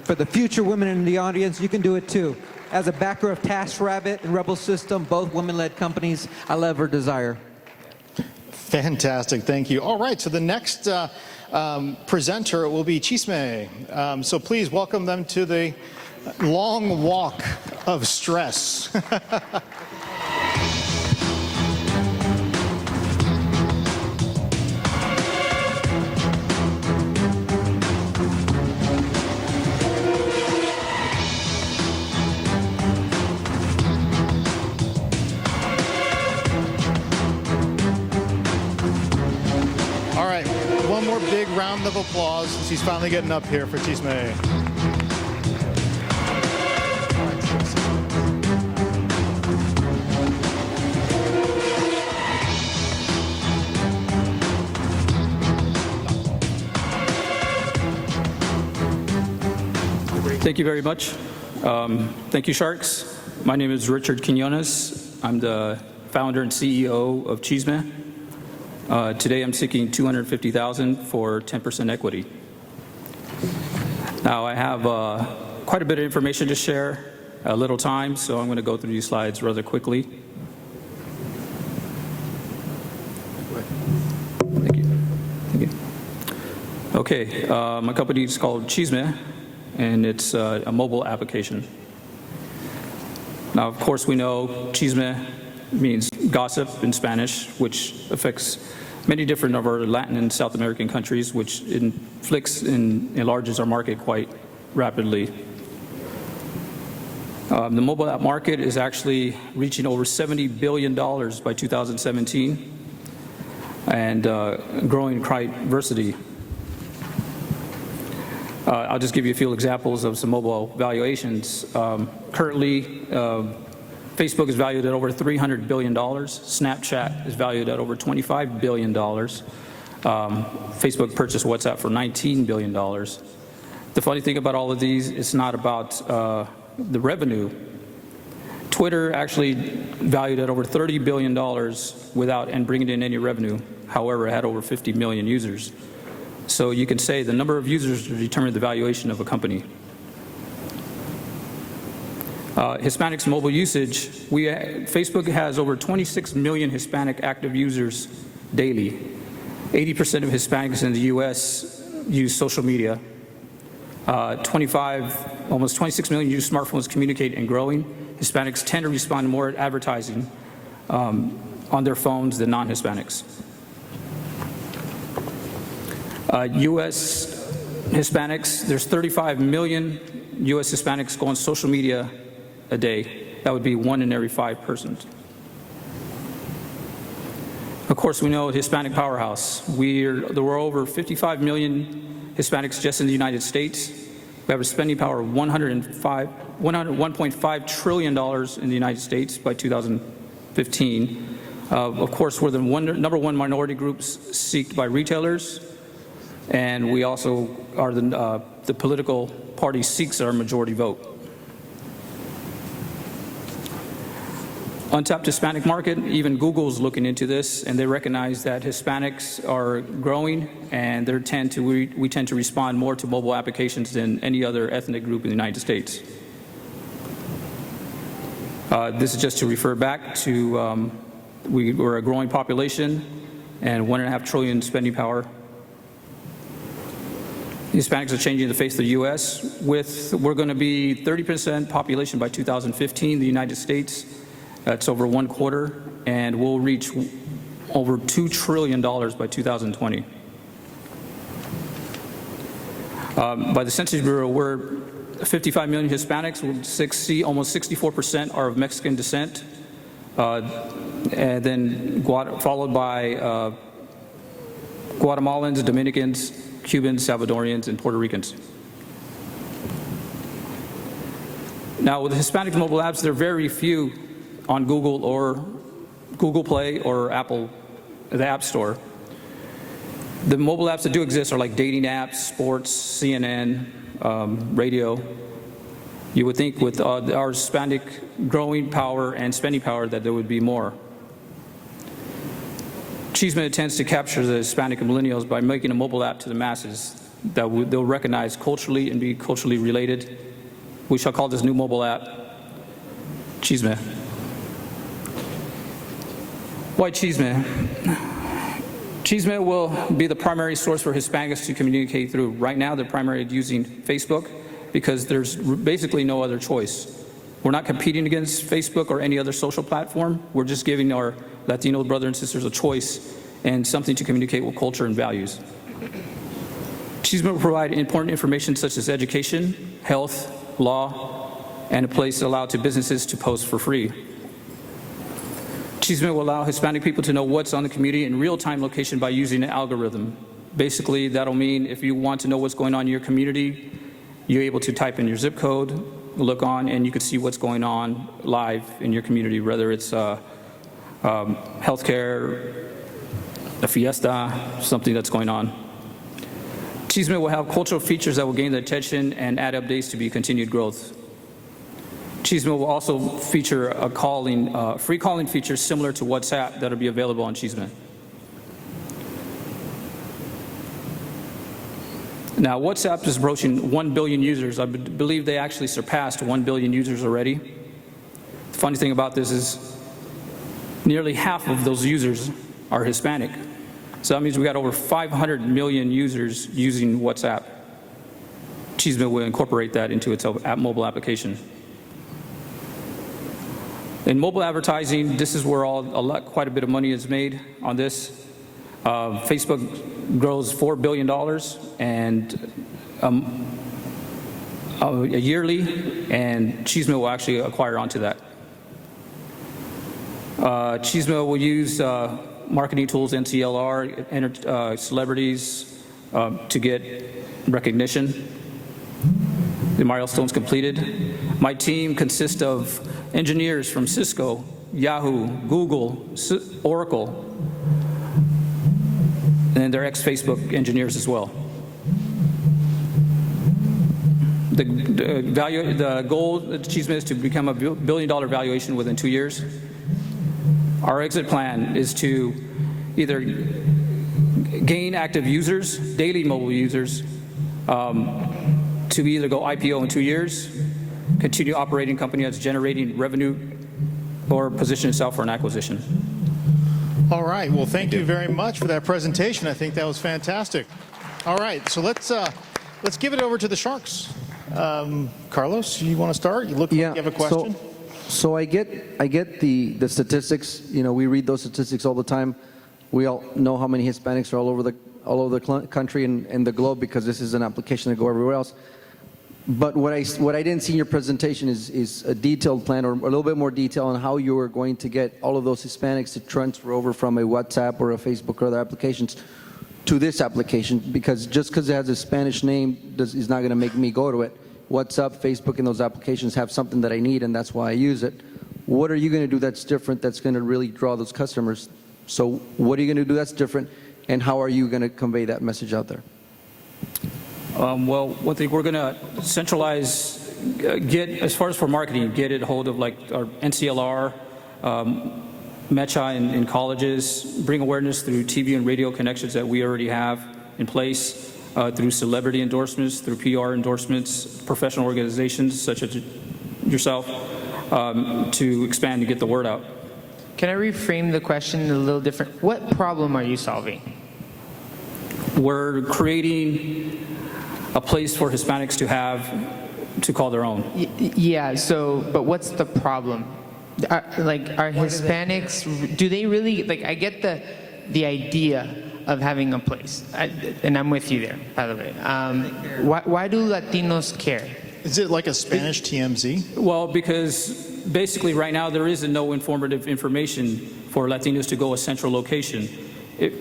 For the future women in the audience, you can do it too. As a backer of TaskRabbit and Rebel System, both women-led companies, I love her desire. Fantastic, thank you. All right, so the next presenter will be Chisme. So please welcome them to the long walk of stress. One more big round of applause as he's finally getting up here for Chisme. Thank you very much. Thank you, Sharks. My name is Richard Quinones. I'm the founder and CEO of Chisme. Today I'm seeking $250,000 for 10% equity. Now I have quite a bit of information to share, a little time, so I'm going to go through these slides rather quickly. Thank you. Thank you. Okay, my company is called Chisme, and it's a mobile application. Now, of course, we know Chisme means gossip in Spanish, which affects many different of our Latin and South American countries, which enlarges our market quite rapidly. The mobile app market is actually reaching over $70 billion by 2017 and growing quite versatily. I'll just give you a few examples of some mobile valuations. Currently, Facebook is valued at over $300 billion. Snapchat is valued at over $25 billion. Facebook purchased WhatsApp for $19 billion. The funny thing about all of these, it's not about the revenue. Twitter actually valued at over $30 billion without bringing in any revenue. However, it had over 50 million users. So you can say the number of users determine the valuation of a company. Hispanics mobile usage, Facebook has over 26 million Hispanic active users daily. 80% of Hispanics in the US use social media. Almost 26 million use smartphones to communicate and growing. Hispanics tend to respond more to advertising on their phones than non-Hispanics. US Hispanics, there's 35 million US Hispanics go on social media a day. That would be 1 in every 5 persons. Of course, we know Hispanic powerhouse. There were over 55 million Hispanics just in the United States. We have a spending power of $1.5 trillion in the United States by 2015. Of course, we're the number one minority groups sought by retailers, and we also are the political party seeks our majority vote. Untapped Hispanic market, even Google's looking into this, and they recognize that Hispanics are growing, and we tend to respond more to mobile applications than any other ethnic group in the United States. This is just to refer back to we're a growing population and $1.5 trillion spending power. Hispanics are changing the face of the U.S. We're going to be 30% population by 2015, the United States. That's over 1/4, and we'll reach over $2 trillion by 2020. By the Census Bureau, we're 55 million Hispanics, almost 64% are of Mexican descent, and then followed by Guatemalans, Dominicans, Cubans, Salvadorians, and Puerto Ricans. Now, with the Hispanic mobile apps, there are very few on Google or Google Play or Apple, the App Store. The mobile apps that do exist are like dating apps, sports, CNN, radio. You would think with our Hispanic growing power and spending power that there would be more. Chisme intends to capture the Hispanic and millennials by making a mobile app to the masses. that they'll recognize culturally and be culturally related. We shall call this new mobile app Chisme. Why Chisme? Chisme will be the primary source for Hispanics to communicate through. Right now, they're primarily using Facebook because there's basically no other choice. We're not competing against Facebook or any other social platform. We're just giving our Latino brothers and sisters a choice and something to communicate with culture and values. Chisme will provide important information such as education, health, law, and a place allowed to businesses to post for free. Chisme will allow Hispanic people to know what's on the community in real-time location by using an algorithm. Basically, that'll mean if you want to know what's going on in your community, you're able to type in your zip code, look on, and you can see what's going on live in your community, whether it's healthcare, a fiesta, something that's going on. Chisme will have cultural features that will gain the attention and add updates to be continued growth. Chisme will also feature a free calling feature similar to WhatsApp that will be available on Chisme. Now, WhatsApp is approaching 1 billion users. I believe they actually surpassed 1 billion users already. The funny thing about this is nearly half of those users are Hispanic. So that means we got over 500 million users using WhatsApp. Chisme will incorporate that into its mobile application. In mobile advertising, this is where quite a bit of money is made on this. Facebook grows $4 billion yearly, and Chisme will actually acquire onto that. Chisme will use marketing tools, NCLR, celebrities to get recognition. The milestones completed. My team consists of engineers from Cisco, Yahoo, Google, Oracle, and they're ex-Facebook engineers as well. The goal at Chisme is to become a $1 billion valuation within 2 years. Our exit plan is to either gain active users, daily mobile users, to either go IPO in 2 years, continue operating a company that's generating revenue, or position itself for an acquisition. All right. Well, thank you very much for that presentation. I think that was fantastic. All right. So let's give it over to the Sharks. Carlos, you want to start? You look like you have a question. So I get the statistics. You know, we read those statistics all the time. We all know how many Hispanics are all over the country and the globe because this is an application that go everywhere else. But what I didn't see in your presentation is a detailed plan or a little bit more detail on how you are going to get all of those Hispanics to transfer over from a WhatsApp or a Facebook or other applications to this application, because just because it has a Spanish name is not going to make me go to it. WhatsApp, Facebook, and those applications have something that I need, and that's why I use it. What are you going to do that's different that's going to really draw those customers? So what are you going to do that's different, and how are you going to convey that message out there? Well, one thing we're going to centralize, as far as for marketing, get it hold of like our NCLR, MECHA in colleges, bring awareness through TV and radio connections that we already have in place, through celebrity endorsements, through PR endorsements, professional organizations such as yourself, to expand and get the word out. Can I reframe the question a little different? What problem are you solving? We're creating a place for Hispanics to call their own. Yeah, but what's the problem? Are Hispanics, do they really, I get the idea of having a place, and I'm with you there, by the way. Why do Latinos care? Is it like a Spanish TMZ? Well, because basically right now there is no informative information for Latinos to go a central location. The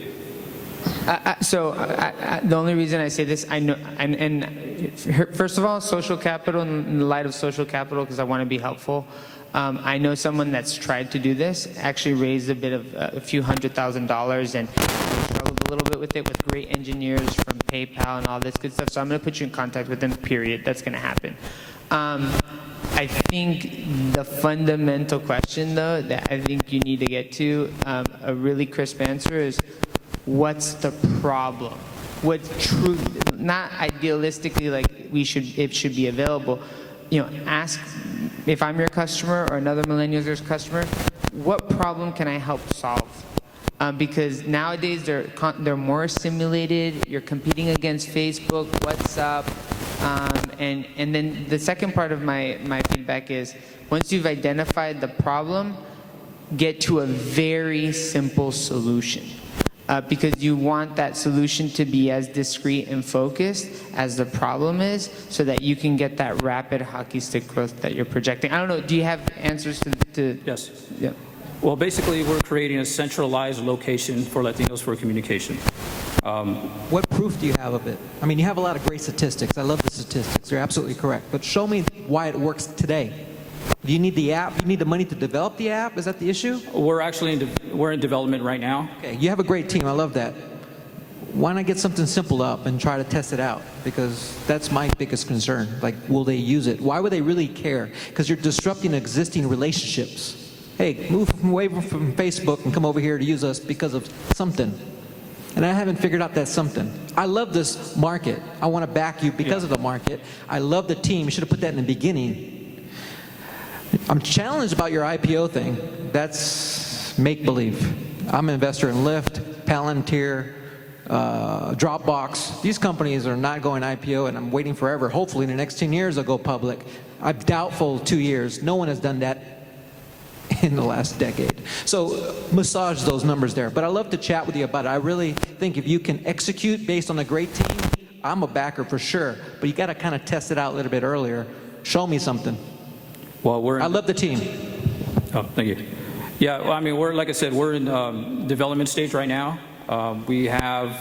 only reason I say this, I know, and first of all, social capital, in the light of social capital, because I want to be helpful, I know someone that's tried to do this, actually raised a few $100,000 and struggled a little bit with it, with great engineers from PayPal and all this good stuff. So I'm going to put you in contact with them, period. That's going to happen. I think the fundamental question, though, that I think you need to get to, a really crisp answer is, what's the problem? what true, not idealistically like it should be available. Ask, if I'm your customer or another millennial's customer, what problem can I help solve? Because nowadays they're more simulated. You're competing against Facebook, WhatsApp, and then the second part of my feedback is, once you've identified the problem, get to a very simple solution. Because you want that solution to be as discrete and focused as the problem is, so that you can get that rapid hockey stick growth that you're projecting. I don't know, do you have answers to Yes. Yeah. Well, basically, we're creating a centralized location for Latinos for communication. What proof do you have of it? I mean, you have a lot of great statistics. I love the statistics. You're absolutely correct. But show me why it works today. Do you need the app? You need the money to develop the app? Is that the issue? We're actually we're in development right now. Okay, you have a great team. I love that. Why not get something simple up and try to test it out? Because that's my biggest concern. Like, will they use it? Why would they really care? Because you're disrupting existing relationships. Hey, move away from Facebook and come over here to use us because of something. And I haven't figured out that something. I love this market. I want to back you because of the market. I love the team. You should have put that in the beginning. I'm challenged about your IPO thing. That's make-believe. I'm an investor in Lyft, Palantir, Dropbox. These companies are not going IPO, and I'm waiting forever. Hopefully in the next 10 years they'll go public. I'm doubtful 2 years. No one has done that in the last decade. So massage those numbers there. But I love to chat with you about it. I really think if you can execute based on a great team, I'm a backer for sure. But you got to kind of test it out a little bit earlier. Show me something. Well, I love the team. Oh, thank you. Yeah, well, I mean, like I said, we're in development stage right now. We have,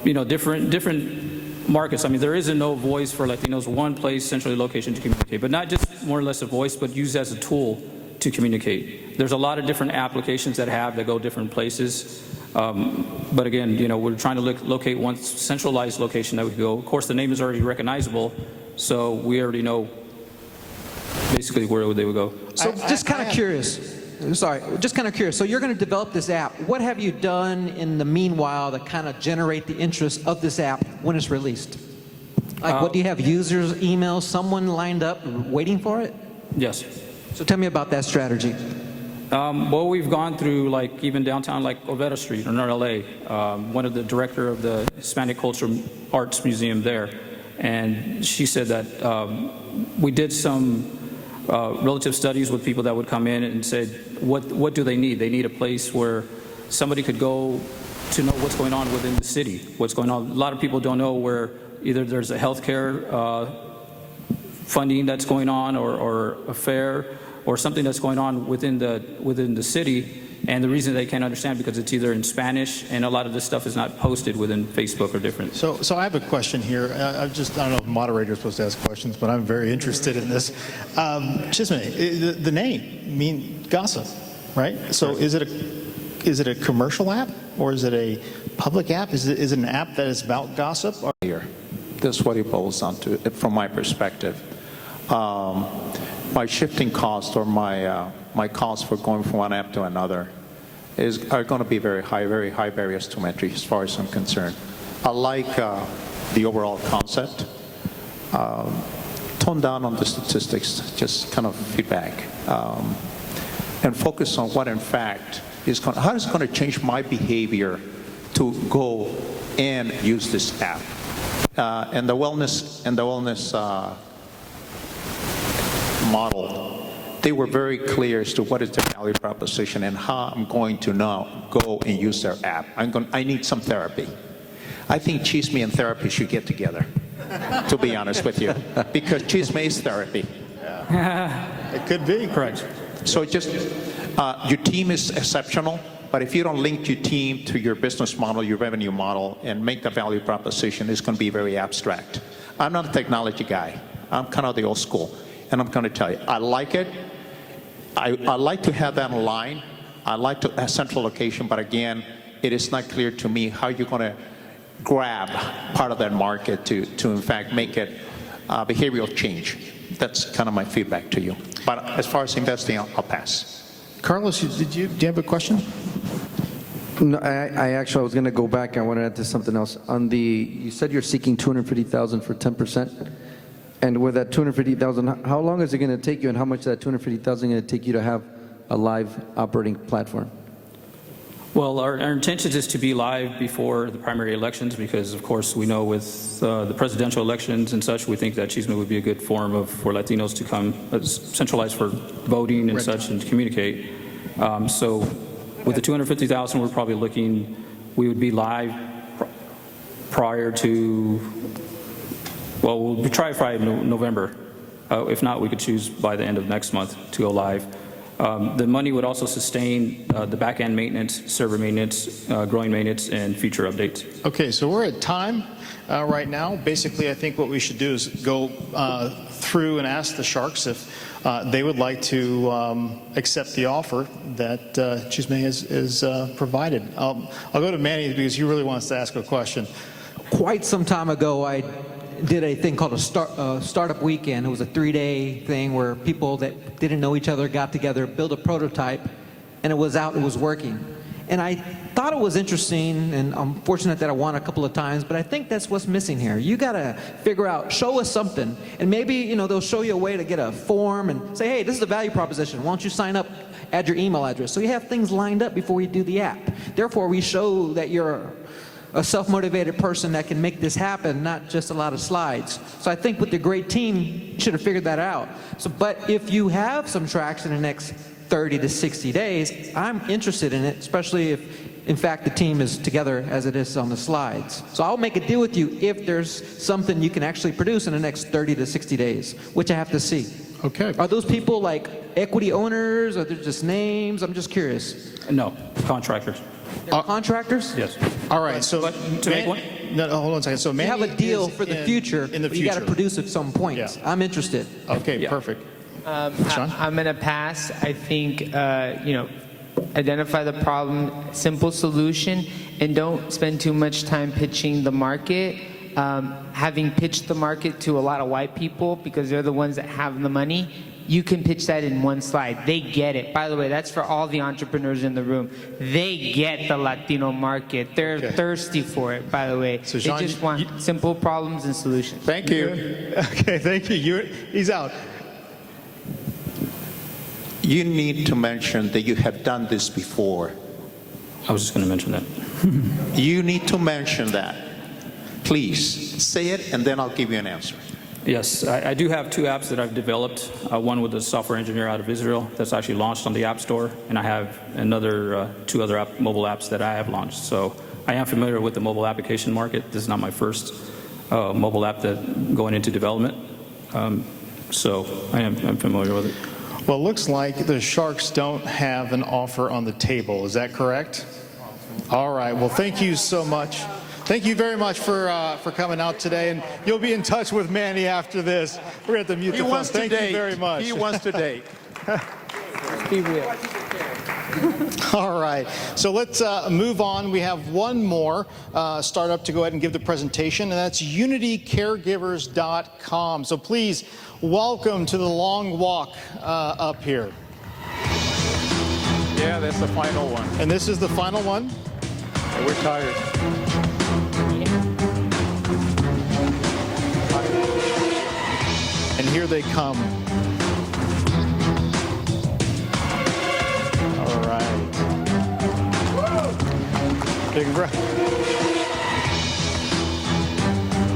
different markets. I mean, there isn't no voice for Latinos, one place, centrally location to communicate, but not just more or less a voice, but used as a tool to communicate. There's a lot of different applications that go different places. But again, we're trying to locate one centralized location that we can go. Of course, the name is already recognizable, so we already know basically where they would go. So just kind of curious. Sorry, just kind of curious. So you're going to develop this app. What have you done in the meanwhile to kind of generate the interest of this app when it's released? Like, what do you have? Users, emails, someone lined up waiting for it? Yes. So tell me about that strategy. Well, we've gone through, like, even downtown, like Oviedo Street in LA, one of the director of the Hispanic Culture Arts Museum there, and she said that we did some relative studies with people that would come in and said, what do they need? They need a place where somebody could go to know what's going on within the city, what's going on. A lot of people don't know where either there's a healthcare funding that's going on, or a fair, or something that's going on within the city. And the reason they can't understand, because it's either in Spanish, and a lot of this stuff is not posted within Facebook or different. So I have a question here. I don't know if moderators are supposed to ask questions, but I'm very interested in this. Chisme, the name means gossip, right? So is it a commercial app, or is it a public app? Is it an app that is about gossip? Here, this is what it boils down to, from my perspective. My shifting cost, or my cost for going from one app to another are going to be very high barriers to entry as far as I'm concerned. I like the overall concept. Tone down on the statistics, just kind of feedback, and focus on what in fact how it's going to change my behavior to go and use this app. And the wellness model, they were very clear as to what is their value proposition and how I'm going to now go and use their app. I need some therapy. I think Chisme and therapy should get together, to be honest with you, because Chisme is therapy. It could be. Correct. So just, your team is exceptional, but if you don't link your team to your business model, your revenue model, and make the value proposition, it's going to be very abstract. I'm not a technology guy. I'm kind of the old school. And I'm going to tell you, I like it. I like to have that line. I like to have central location, but again, it is not clear to me how you're going to grab part of that market to in fact make it behavioral change. That's kind of my feedback to you. But as far as investing, I'll pass. Carlos, do you have a question? No, I was going to go back. I want to add to something else. You said you're seeking 250,000 for 10%. And with that 250,000, how long is it going to take you, and how much of that 250,000 going to take you to have a live operating platform? Well, our intention is to be live before the primary elections because, of course, we know with the presidential elections and such, we think that Chisme would be a good forum for Latinos to come, centralized for voting and such, and to communicate. So with the 250,000, we're probably looking, we would be live prior to, well, we'll try Friday, November. If not, we could choose by the end of next month to go live. The money would also sustain the back-end maintenance, server maintenance, growing maintenance, and future updates. Okay, so we're at time right now. Basically, I think what we should do is go through and ask the Sharks if they would like to accept the offer that Chisme has provided. I'll go to Manny because he really wants to ask a question. Quite some time ago, I did a thing called a startup weekend. It was a 3-day thing where people that didn't know each other got together, built a prototype, and it was out, it was working. And I thought it was interesting, and I'm fortunate that I won a couple of times, but I think that's what's missing here. You got to figure out, show us something, and maybe, they'll show you a way to get a form and say, hey, this is the value proposition. Why don't you sign up, add your email address. So you have things lined up before you do the app. Therefore, we show that you're a self-motivated person that can make this happen, not just a lot of slides. So I think with the great team, you should have figured that out. But if you have some traction in the next 30 to 60 days, I'm interested in it, especially if, in fact, the team is together as it is on the slides. So I'll make a deal with you if there's something you can actually produce in the next 30 to 60 days, which I have to see. Okay. Are those people like equity owners? Are they just names? I'm just curious. No, contractors. They're contractors? Yes. All right, so But to make one? No, hold on a second. So You Manny have a deal is for the future, in the but you got to future. produce at some point. Yeah. I'm interested. Okay, Yeah. perfect. Sean? I'm going to pass. I think, identify the problem, simple solution, and don't spend too much time pitching the market. Having pitched the market to a lot of white people because they're the ones that have the money, you can pitch that in one slide. They get it. By the way, that's for all the entrepreneurs in the room. They get the Latino market. They're thirsty for it, by the way. So, they Jean, just want simple problems and solutions. Thank you. Okay, thank you. He's out. You need to mention that you have done this before. I was just going to mention that. You need to mention that. Please, say it, and then I'll give you an answer. Yes, I do have 2 apps that I've developed, one with a software engineer out of Israel that's actually launched on the App Store, and I have 2 other mobile apps that I have launched. So I am familiar with the mobile application market. This is not my first mobile app that going into development. So I'm familiar with it. Well, it looks like the Sharks don't have an offer on the table. Is that correct? All right. Well, thank you so much. Thank you very much for coming out today, and you'll be in touch with Manny after this. We're at the mute the phone. Thank you very much. He wants to date. Be real. All right, so let's move on. We have one more startup to go ahead and give the presentation, and that's unitycaregivers.com. So please welcome to the long walk up here. Yeah, that's the final one. And this is the final one. We're tired. And here they come. All right. Big breath.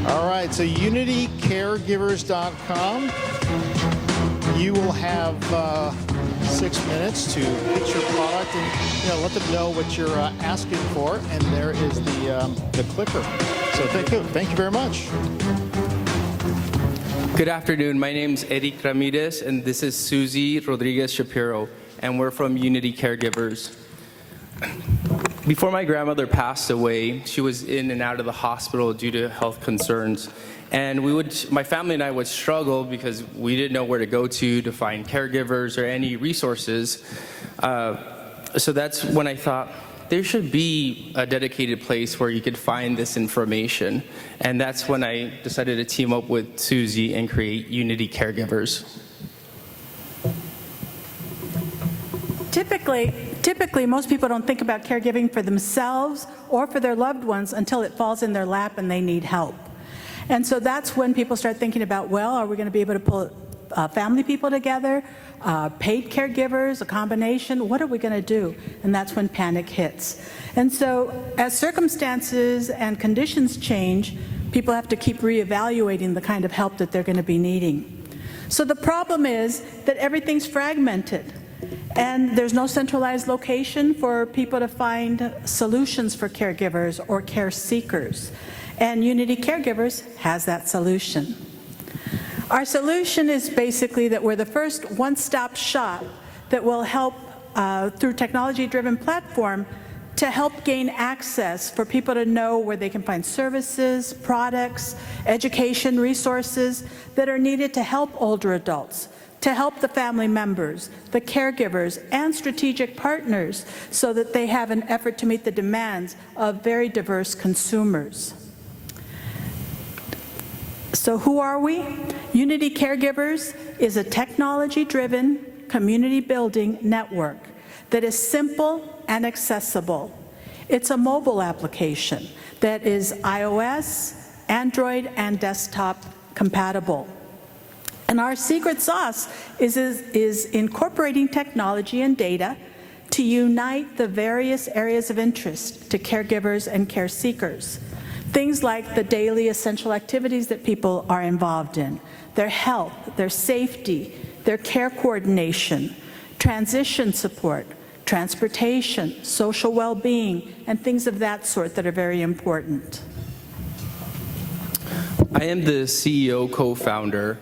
All right, so unitycaregivers.com. You will have 6 minutes to pitch your product and let them know what you're asking for. And there is the clicker. So thank you very much. Good afternoon. My name's Eric Ramirez, and this is Susie Rodriguez Shapiro, and we're from Unity Caregivers. Before my grandmother passed away, she was in and out of the hospital due to health concerns, and my family and I would struggle because we didn't know where to go to find caregivers or any resources. So that's when I thought, there should be a dedicated place where you could find this information. And that's when I decided to team up with Susie and create Unity Caregivers. Typically typically, most people don't think about caregiving for themselves or for their loved ones until it falls in their lap and they need help. And so that's when people start thinking about, well, are we going to be able to pull family people together, paid caregivers, a combination? What are we going to do? And that's when panic hits. And so as circumstances and conditions change, people have to keep reevaluating the kind of help that they're going to be needing. So the problem is that everything's fragmented, and there's no centralized location for people to find solutions for caregivers or care seekers. And Unity Caregivers has that solution. Our solution is basically that we're the first one-stop shop that will help, through technology-driven platform, to help gain access for people to know where they can find services, products, education resources that are needed to help older adults, to help the family members, the caregivers, and strategic partners so that they have an effort to meet the demands of very diverse consumers. So who are we? Unity Caregivers is a technology-driven community building network that is simple and accessible. It's a mobile application that is iOS, Android, and desktop compatible. And our secret sauce is incorporating technology and data to unite the various areas of interest to caregivers and care seekers. Things like the daily essential activities that people are involved in, their health, their safety, their care coordination, transition support, transportation, social well-being, and things of that sort that are very important. I am the CEO co-founder,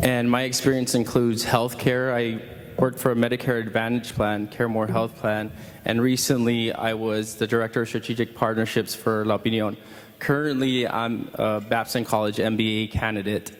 and my experience includes healthcare. I worked for a Medicare Advantage plan, Care More Health Plan, and recently I was the Director of Strategic Partnerships for La Opinion. Currently, I'm a Babson College MBA candidate.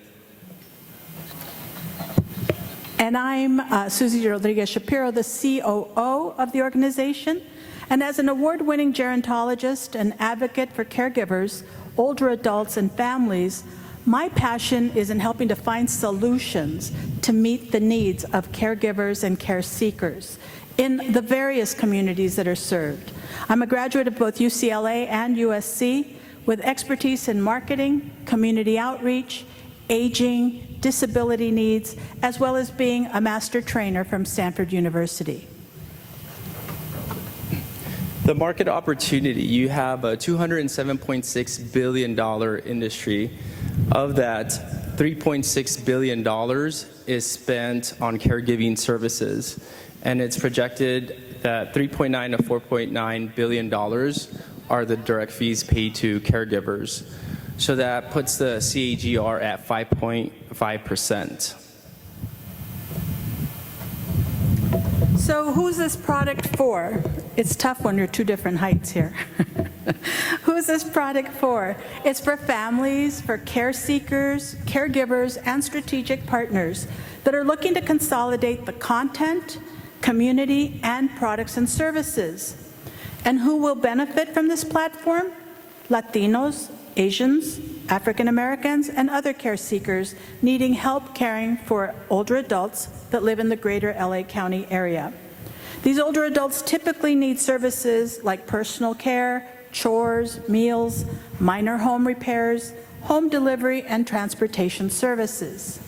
And I'm Susie Rodriguez Shapiro, the COO of the organization. And as an award-winning gerontologist and advocate for caregivers, older adults, and families, my passion is in helping to find solutions to meet the needs of caregivers and care seekers in the various communities that are served. I'm a graduate of both UCLA and USC with expertise in marketing, community outreach, aging, disability needs, as well as being a master trainer from Stanford University. The market opportunity, you have a $207.6 billion industry. Of that, $3.6 billion is spent on caregiving services, and it's projected that $3.9 to $4.9 billion are the direct fees paid to caregivers. So that puts the CAGR at 5.5%. So who's this product for? It's tough when you're two different heights here. Who's this product for? It's for families, for care seekers, caregivers, and strategic partners that are looking to consolidate the content, community, and products and services. And who will benefit from this platform? Latinos, Asians, African Americans, and other care seekers needing help caring for older adults that live in the greater LA County area. These older adults typically need services like personal care, chores, meals, minor home repairs, home delivery, and transportation services.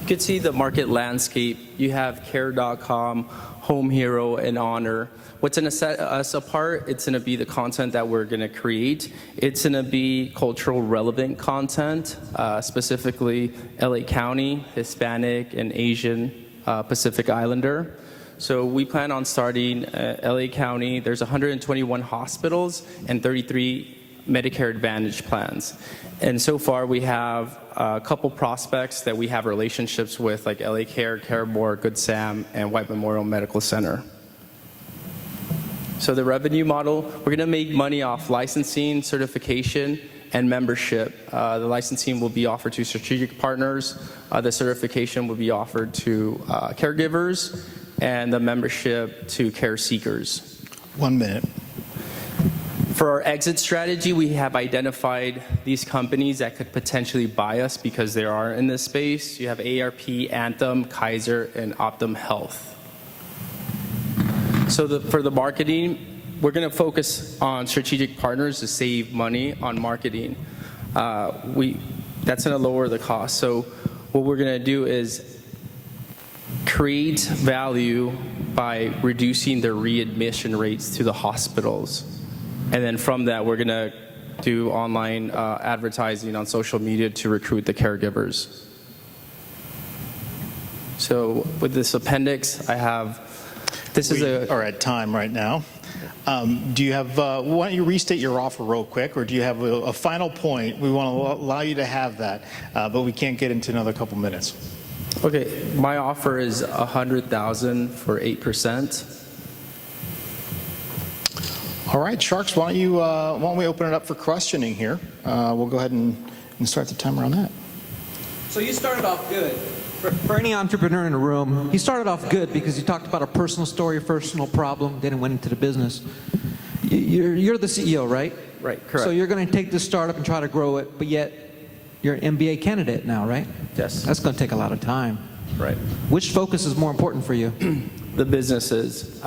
You can see the market landscape. You have Care.com, Home Hero, and Honor. What's going to set us apart? It's going to be the content that we're going to create. It's going to be cultural relevant content, specifically LA County, Hispanic, and Asian Pacific Islander. So we plan on starting LA County. There's 121 hospitals and 33 Medicare Advantage plans. And so far we have a couple prospects that we have relationships with, like LA Care, Care More, Good Sam, and White Memorial Medical Center. So the revenue model, we're going to make money off licensing, certification, and membership. The licensing will be offered to strategic partners. The certification will be offered to caregivers, and the membership to care seekers. 1 minute. For our exit strategy, we have identified these companies that could potentially buy us because they are in this space. You have AARP, Anthem, Kaiser, and Optum Health. For the marketing, we're going to focus on strategic partners to save money on marketing. That's going to lower the cost. So what we're going to do is create value by reducing the readmission rates to the hospitals. And then from that, we're going to do online advertising on social media to recruit the caregivers. So with this appendix, I have, We are at time right now. Do you have, why don't you restate your offer real quick, or do you have a final point? We want to allow you to have that, but we can't get into another couple minutes. Okay, my offer is $100,000 for 8%. All right, Sharks, why don't we open it up for questioning here? We'll go ahead and start the timer on that. So you started off good. For any entrepreneur in the room, you started off good because you talked about a personal story, a personal problem, then it went into the business. You're the CEO, right? Right, correct. So you're going to take this startup and try to grow it, but yet you're an MBA candidate now, right? Yes. That's going to take a lot of time. Right. Which focus is more important for you? The businesses.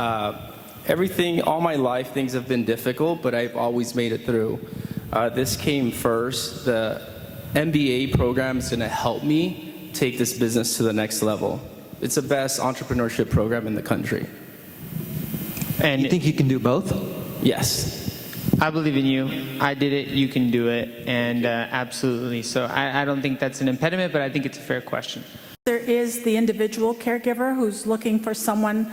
Everything, all my life, things have been difficult, but I've always made it through. This came first. The MBA program is going to help me take this business to the next level. It's the best entrepreneurship program in the country. And You think you can do both? Yes. I believe in you. I did it. You can do it. And absolutely. So I don't think that's an impediment, but I think it's a fair question. There is the individual caregiver who's looking for someone.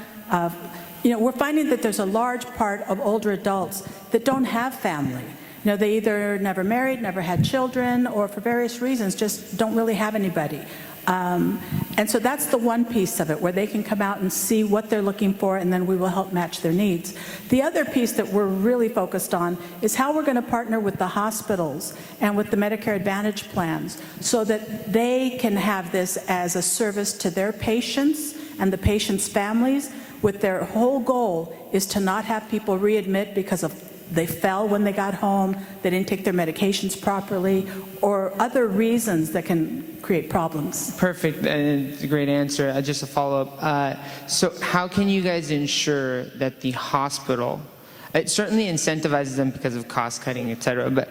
We're finding that there's a large part of older adults that don't have family. They either never married, never had children, or for various reasons just don't really have anybody. And so that's the one piece of it, where they can come out and see what they're looking for, and then we will help match their needs. The other piece that we're really focused on is how we're going to partner with the hospitals and with the Medicare Advantage plans so that they can have this as a service to their patients and the patients' families, with their whole goal is to not have people readmit because they fell when they got home, they didn't take their medications properly, or other reasons that can create problems. Perfect, and it's a great answer. Just a follow-up. So how can you guys ensure that the hospital, it certainly incentivizes them because of cost cutting, et cetera, but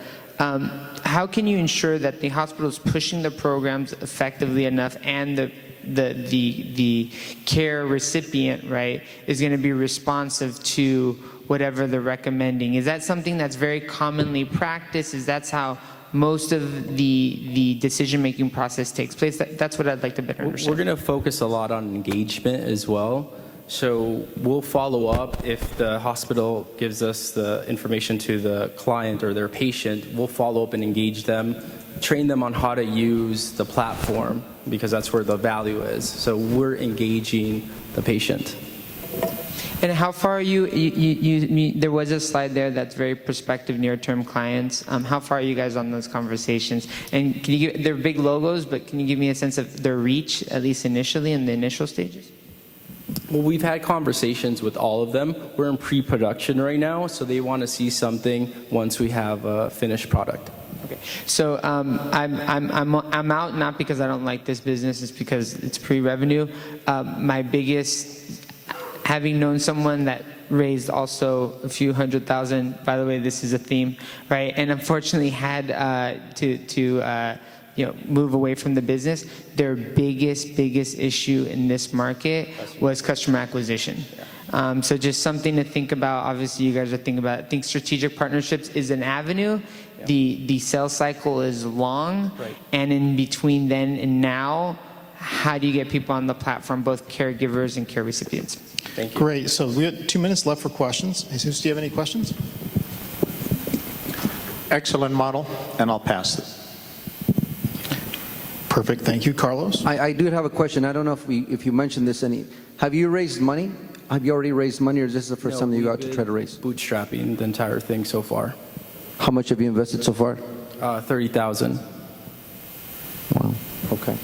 how can you ensure that the hospital is pushing the programs effectively enough, and the care recipient, right, is going to be responsive to whatever they're recommending? Is that something that's very commonly practiced? Is that how most of the decision-making process takes place? That's what I'd like to better understand. We're going to focus a lot on engagement as well. So we'll follow up if the hospital gives us the information to the client or their patient. We'll follow up and engage them, train them on how to use the platform, because that's where the value is. So we're engaging the patient. And how far are you, there was a slide there that's very prospective near-term clients. How far are you guys on those conversations? And can you they're big logos, but can you give me a sense of their reach, at least initially, in the initial stages? Well, we've had conversations with all of them. We're in pre-production right now, so they want to see something once we have a finished product. Okay, so I'm out not because I don't like this business, it's because it's pre-revenue. My biggest, having known someone that raised also a few $100,000, by the way, this is a theme, right? And unfortunately had to move away from the business. Their biggest issue in this market was customer acquisition. So just something to think about. Obviously, you guys are thinking about it. I think strategic partnerships is an avenue. The sales cycle is long, right. And in between then and now, how do you get people on the platform, both caregivers and care recipients? Thank you. Great. So we have 2 minutes left for questions. Jesus, do you have any questions? Excellent model, and I'll pass it. Perfect. Thank you, Carlos. I do have a question. I don't know if you mentioned this. Have you raised money? Have you already raised money, or is this the first time that you got to try to raise? Bootstrapping the entire thing so far. How much have you invested so far? 30,000. Wow. Okay.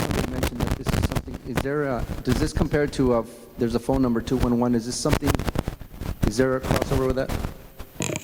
Somebody mentioned that this is something. Is there does this compare to there's a phone number 211? Is this something? Is there a crossover with that?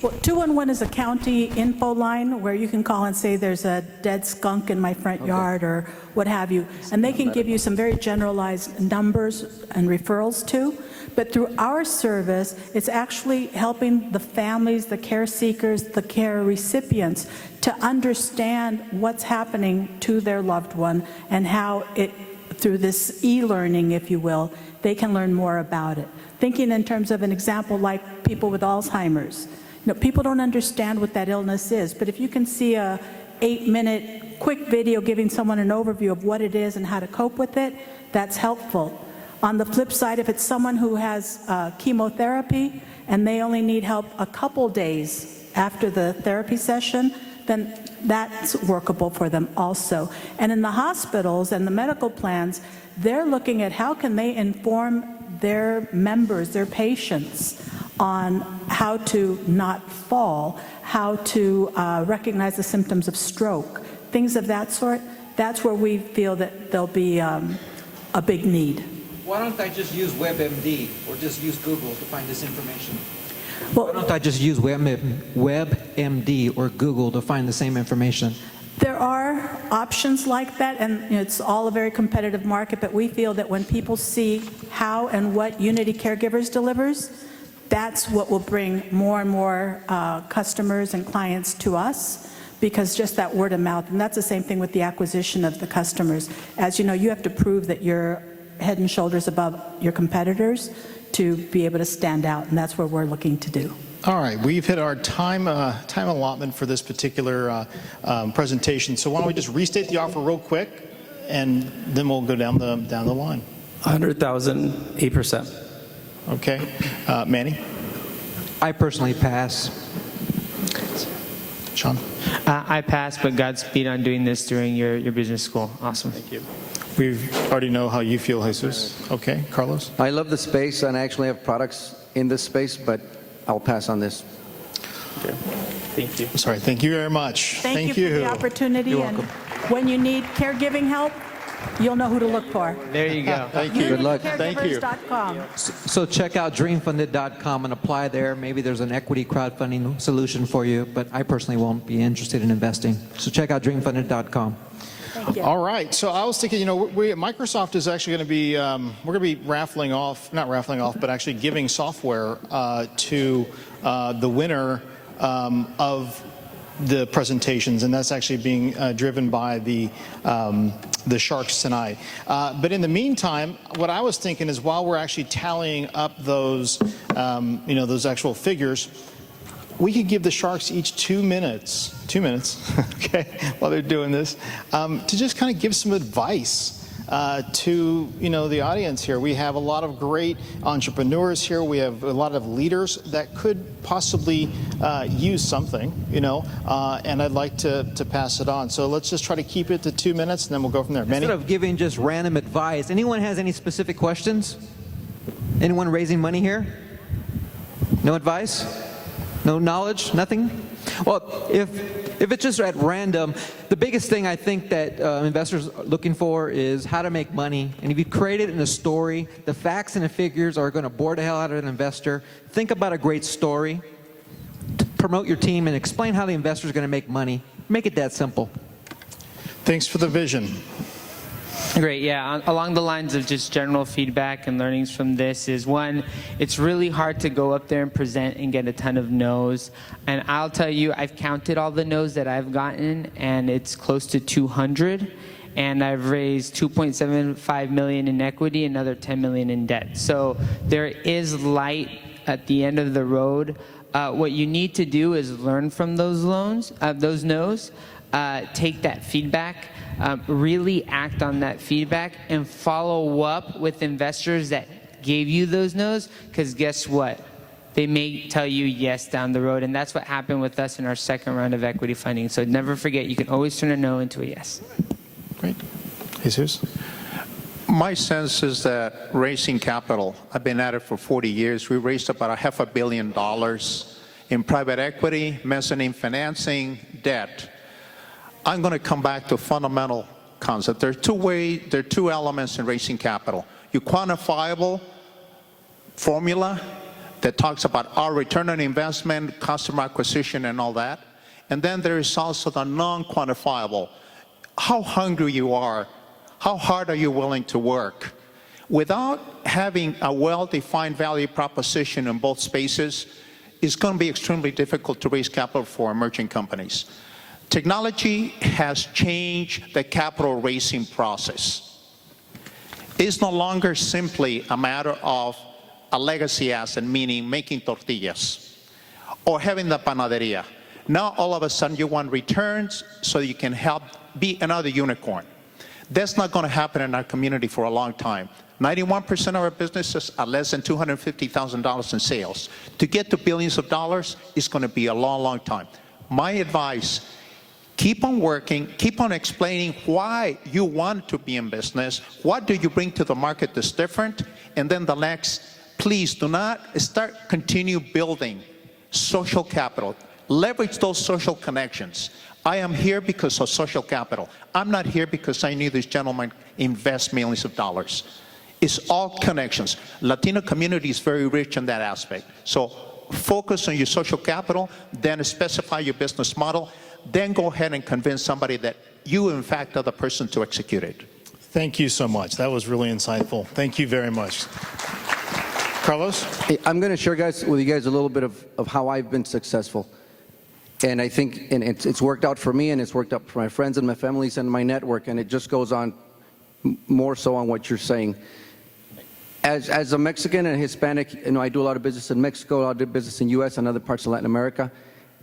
Well, 211 is a county info line where you can call and say there's a dead skunk in my front yard or what have you, and they can give you some very generalized numbers and referrals too. But through our service, it's actually helping the families, the care seekers, the care recipients to understand what's happening to their loved one and how it, through this e-learning, if you will, they can learn more about it. Thinking in terms of an example like people with Alzheimer's. You know, people don't understand what that illness is, but if you can see a 8-minute quick video giving someone an overview of what it is and how to cope with it, that's helpful. On the flip side, if it's someone who has chemotherapy and they only need help a couple days after the therapy session, then that's workable for them also. And in the hospitals and the medical plans, they're looking at how can they inform their members, their patients, on how to not fall, how to recognize the symptoms of stroke, things of that sort. That's where we feel that there'll be a big need. Why don't I just use WebMD or just use Google to find this information? Well, Why don't I just use WebMD or Google to find the same information? there are options like that, and you know, it's all a very competitive market, but we feel that when people see how and what Unity Caregivers delivers, that's what will bring more and more customers and clients to us, because just that word of mouth, and that's the same thing with the acquisition of the customers. As you know, you have to prove that you're head and shoulders above your competitors to be able to stand out, and that's what we're looking to do. All right, we've hit our time allotment for this particular presentation. So why don't we just restate the offer real quick, and then we'll go down the line. 100,000, 8%. Okay, Manny, I personally pass. Sean. I pass, but Godspeed on doing this during your business school. Awesome. Thank you. We already know how you feel, Jesus. Okay, Carlos. I love the space, and I actually have products in this space, but I'll pass on this. Okay. Thank you. Sorry, thank you very much. Thank you for the opportunity. You're and welcome. when you need caregiving help, you'll know who to look for. There you go. Thank you. Good luck. Thank you. UnityCaregivers.com. So check out dreamfunded.com and apply there. Maybe there's an equity crowdfunding solution for you, but I personally won't be interested in investing. So check out dreamfunded.com. Thank you. All right. So I was thinking, Microsoft is actually going to be, we're going to be not raffling off, but actually giving software to the winner of the presentations, and that's actually being driven by the Sharks tonight. But in the meantime, what I was thinking is while we're actually tallying up those, those actual figures, we could give the Sharks each 2 minutes, okay, while they're doing this, to just kind of give some advice to the audience here. We have a lot of great entrepreneurs here. We have a lot of leaders that could possibly use something, and I'd like to pass it on. So let's just try to keep it to 2 minutes, and then we'll go from there. Manny? Instead of giving just random advice, anyone has any specific questions? Anyone raising money here? No advice? No knowledge? Nothing? Well, if it's just at random, the biggest thing I think that investors are looking for is how to make money. And if you create it in a story, the facts and the figures are going to bore the hell out of an investor. Think about a great story, promote your team, and explain how the investor is going to make money. Make it that simple. Thanks for the vision. Great, yeah. Along the lines of just general feedback and learnings from this is, one, it's really hard to go up there and present and get a ton of no's. And I'll tell you, I've counted all the no's that I've gotten, and it's close to 200. And I've raised $2.75 million in equity, another $10 million in debt. So there is light at the end of the road. What you need to do is learn from those no's, take that feedback, really act on that feedback, and follow up with investors that gave you those no's, because guess what? They may tell you yes down the road, and that's what happened with us in our second round of equity funding. So never forget, you can always turn a no into a yes. Great. Jesus? My sense is that raising capital, I've been at it for 40 years. We raised about $500 million in private equity, mezzanine financing, debt. I'm going to come back to a fundamental concept. There are two elements in raising capital. Your quantifiable formula that talks about our return on investment, customer acquisition, and all that. And then there is also the non-quantifiable. How hungry you are, how hard are you willing to work? Without having a well-defined value proposition in both spaces, it's going to be extremely difficult to raise capital for emerging companies. Technology has changed the capital raising process. It's no longer simply a matter of a legacy asset, meaning making tortillas or having the panaderia. Now all of a sudden you want returns so you can help be another unicorn. That's not going to happen in our community for a long time. 91% of our businesses are less than $250,000 in sales. To get to billions of dollars is going to be a long, long time. My advice, keep on working, keep on explaining why you want to be in business, what do you bring to the market that's different, and then the next, please do not continue building social capital. Leverage those social connections. I am here because of social capital. I'm not here because I knew this gentleman invest millions of dollars. It's all connections. Latino community is very rich in that aspect. So focus on your social capital, then specify your business model, then go ahead and convince somebody that you, in fact, are the person to execute it. Thank you so much. That was really insightful. Thank you very much. Carlos? Hey, I'm going to share with you guys a little bit of how I've been successful. And I think it's worked out for me, and it's worked out for my friends and my families and my network, and it just goes on more so on what you're saying. As a Mexican and Hispanic, I do a lot of business in Mexico, a lot of business in U.S. and other parts of Latin America.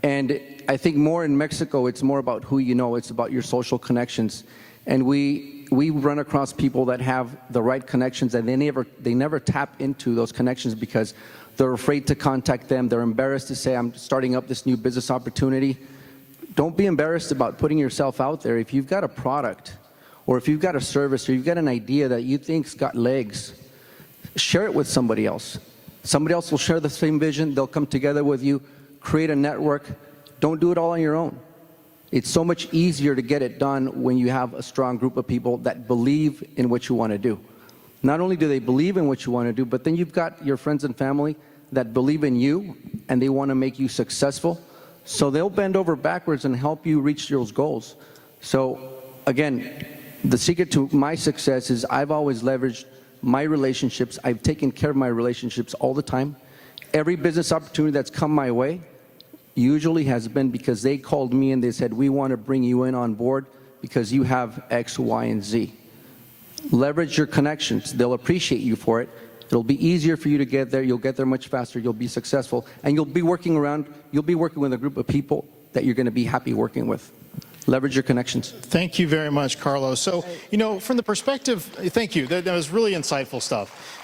And I think more in Mexico, it's more about who you know. It's about your social connections. And we run across people that have the right connections, and they never tap into those connections because they're afraid to contact them. They're embarrassed to say, I'm starting up this new business opportunity. Don't be embarrassed about putting yourself out there. If you've got a product, or if you've got a service, or you've got an idea that you think's got legs, share it with somebody else. Somebody else will share the same vision. They'll come together with you, create a network. Don't do it all on your own. It's so much easier to get it done when you have a strong group of people that believe in what you want to do. Not only do they believe in what you want to do, but then you've got your friends and family that believe in you and they want to make you successful. So they'll bend over backwards and help you reach those goals. So again, the secret to my success is I've always leveraged my relationships. I've taken care of my relationships all the time. Every business opportunity that's come my way usually has been because they called me and they said, we want to bring you in on board because you have X, Y, and Z. Leverage your connections. They'll appreciate you for it. It'll be easier for you to get there. You'll get there much faster. You'll be successful. And you'll be working with a group of people that you're going to be happy working with. Leverage your connections. Thank you very much, Carlos. So, from the perspective, thank you. That was really insightful stuff.